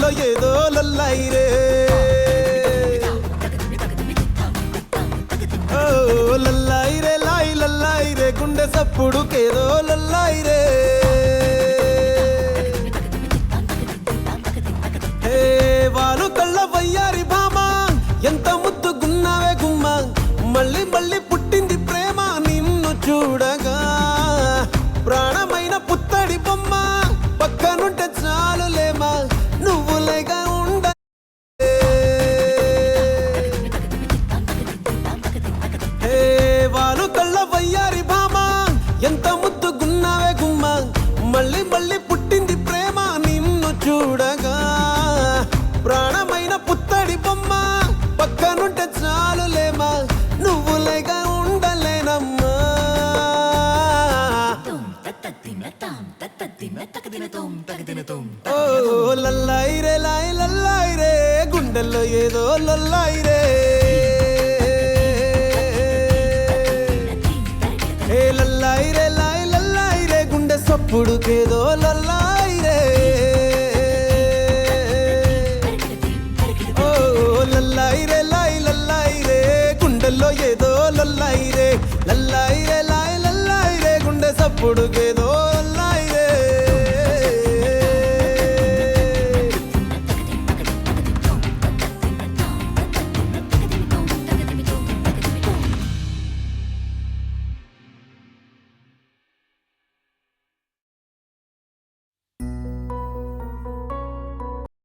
గుండెల్లో ఏదో లొల్లాయిరే ఓ లొల్లాయిరే లాయి లొల్లాయిరే గుండె సప్పుడుకేదో లొల్లాయిరే వారు కళ్ళ వయ్యారి భామ ఎంత ముద్దుగున్నావే గుమ్మ మళ్ళీ మళ్ళీ పుట్టింది ప్రేమ నిన్ను చూడగా ప్రాణమైన పుత్తడి బొమ్మ పక్కనుంటే చాలులేమా నువ్వులేగా ఉండ వారు కళ్ళ వయ్యారి భామ ఎంత ముద్దుగున్నావే గుమ్మ మళ్ళీ మళ్ళీ పుట్టింది ప్రేమ నిన్ను చూడగా ప్రాణమైన పుత్తడి బొమ్మ పక్కనుంటే చాలులేమా నువ్వులేగా ఉండలేనమ్మా ఓ లల్లాయిరే లాయి లల్లాయిరే గుండెల్లో ఏదో లొల్లాయిరే ఏ లల్లాయిరే లాయి లల్లాయిరే గుండె సప్పుడుకేదో లల్లా